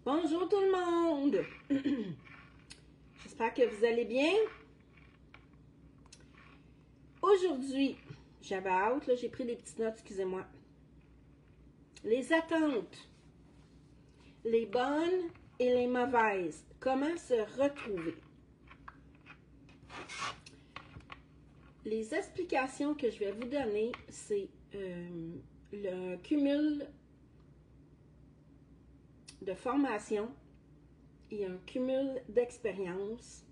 Bonjour tout le monde! J'espère que vous allez bien. Aujourd'hui, j'avais hâte, là, j'ai pris des petites notes, excusez-moi. Les attentes, les bonnes et les mauvaises. Comment se retrouver? Les explications que je vais vous donner, c'est le cumul de formation et un cumul d'expérience.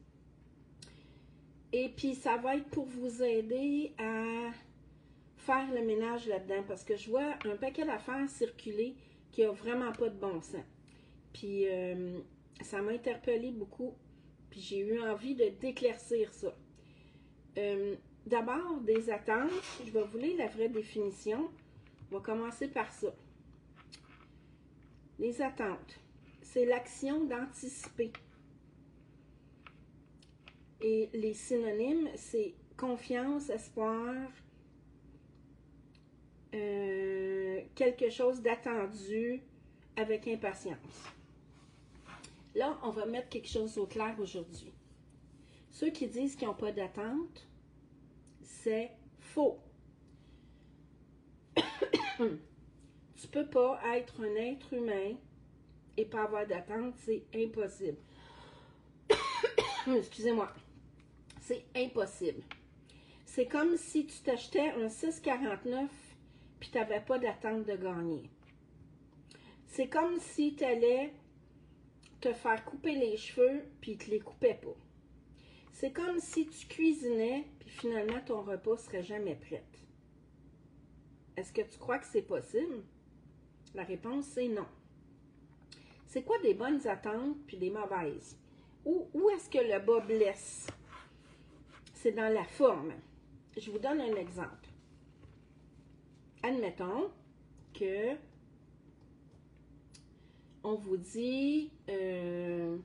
Et puis, ça va être pour vous aider à faire le ménage là-dedans parce que je vois un paquet d'affaires circuler qui n'a vraiment pas de bon sens. Puis, ça m'a interpellée beaucoup. Puis, j'ai eu envie d'éclaircir ça. D'abord, des attentes. Je vais vous lire la vraie définition. On va commencer par ça. Les attentes, c'est l'action d'anticiper. Et les synonymes, c'est confiance, espoir, quelque chose d'attendu avec impatience. Là, on va mettre quelque chose au clair aujourd'hui. Ceux qui disent qu'ils n'ont pas d'attente, c'est faux. Tu peux pas être un être humain et pas avoir d'attente, c'est impossible. Excusez-moi. C'est impossible. C'est comme si tu t'achetais un 6,49 puis tu n'avais pas d'attente de gagner. C'est comme si tu allais te faire couper les cheveux puis tu ne les coupais pas. C'est comme si tu cuisinais puis finalement ton repas ne serait jamais prêt. Est-ce que tu crois que c'est possible? La réponse, c'est non. C'est quoi des bonnes attentes puis des mauvaises? Où est-ce que le bas blesse? C'est dans la forme. Je vous donne un exemple. Admettons que on vous dit je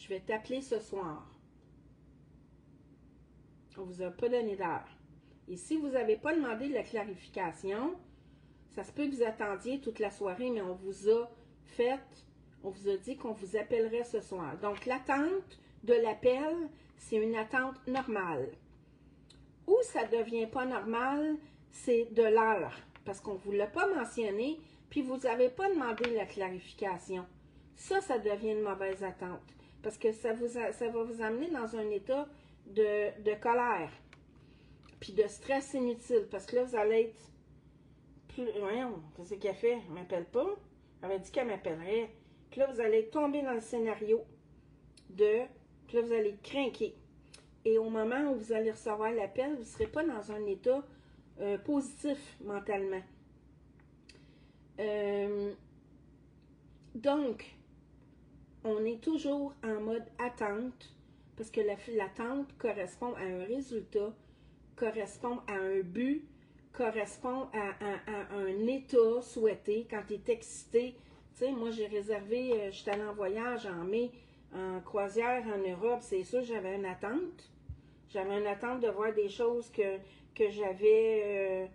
vais t'appeler ce soir. On ne vous a pas donné d'heure. Et si vous n'avez pas demandé la clarification, ça se peut que vous attendiez toute la soirée, mais on vous a dit qu'on vous appellerait ce soir. Donc, l'attente de l'appel, c'est une attente normale. Où ça ne devient pas normal, c'est de l'heure, parce qu'on ne vous l'a pas mentionné, puis vous n'avez pas demandé la clarification. Ça devient une mauvaise attente, parce que ça va vous amener dans un état de colère, puis de stress inutile, parce que là, vous allez être voyons, qu'est-ce qu'elle fait? Elle ne m'appelle pas. Elle avait dit qu'elle m'appellerait. Puis là, vous allez tomber dans le scénario puis là, vous allez craquer. Et au moment où vous allez recevoir l'appel, vous ne serez pas dans un état positif mentalement. Donc, on est toujours en mode attente parce que l'attente correspond à un résultat, correspond à un but, correspond à un état souhaité. Quand tu es excité, tu sais, moi j'ai réservé, je suis allée en voyage en mai, en croisière en Europe, c'est sûr j'avais une attente. J'avais une attente de voir des choses que j'avais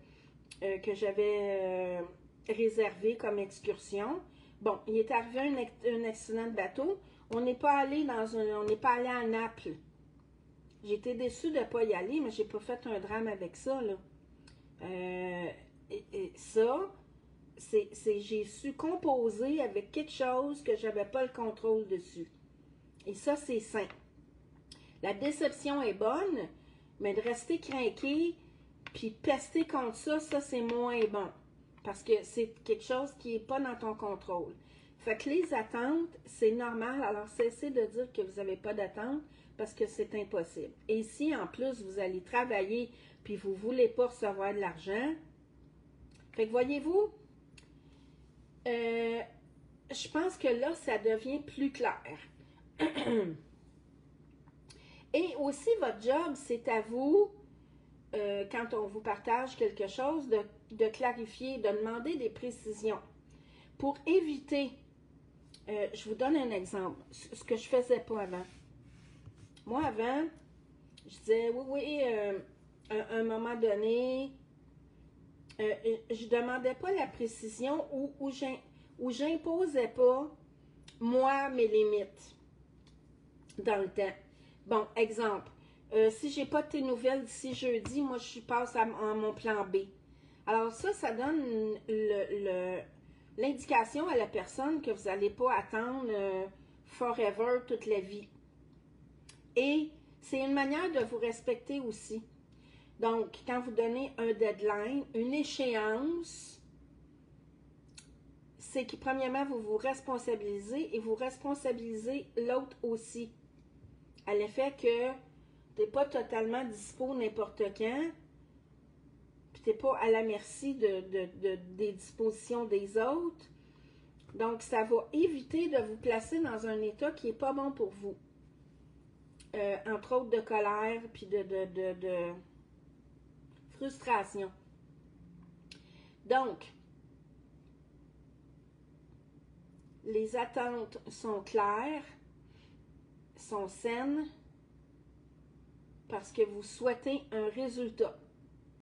réservées comme excursion. Bon, il est arrivé un accident de bateau. On n'est pas allé à Naples. J'étais déçue de ne pas y aller, mais j'ai pas fait un drame avec ça, là. J'ai su composer avec quelque chose que j'avais pas le contrôle dessus. Et ça, c'est sain. La déception est bonne, mais de rester craqué puis pester contre ça, c'est moins bon. Parce que c'est quelque chose qui n'est pas dans ton contrôle. Fait que les attentes, c'est normal. Alors, cessez de dire que vous n'avez pas d'attente parce que c'est impossible. Et si, en plus, vous allez travailler puis vous ne voulez pas recevoir de l'argent, fait que voyez-vous, je pense que là, ça devient plus clair. Et aussi, votre job, c'est à vous, quand on vous partage quelque chose, de clarifier, de demander des précisions. Pour éviter, je vous donne un exemple, ce que je ne faisais pas avant. Moi, avant, je disais, oui, à un moment donné, je ne demandais pas la précision où où j'imposais pas, moi, mes limites dans le temps. Bon, exemple, si j'ai pas de tes nouvelles d'ici jeudi, moi, je passe à mon plan B. Alors ça donne l'indication à la personne que vous n'allez pas attendre forever, toute la vie. Et c'est une manière de vous respecter aussi. Donc, quand vous donnez un deadline, une échéance, c'est que premièrement, vous vous responsabilisez et vous responsabilisez l'autre aussi. À l'effet que tu n'es pas totalement dispo n'importe quand, puis tu n'es pas à la merci des dispositions des autres. Donc, ça va éviter de vous placer dans un état qui n'est pas bon pour vous. Entre autres de colère, puis de frustration. Donc, les attentes sont claires, sont saines, parce que vous souhaitez un résultat.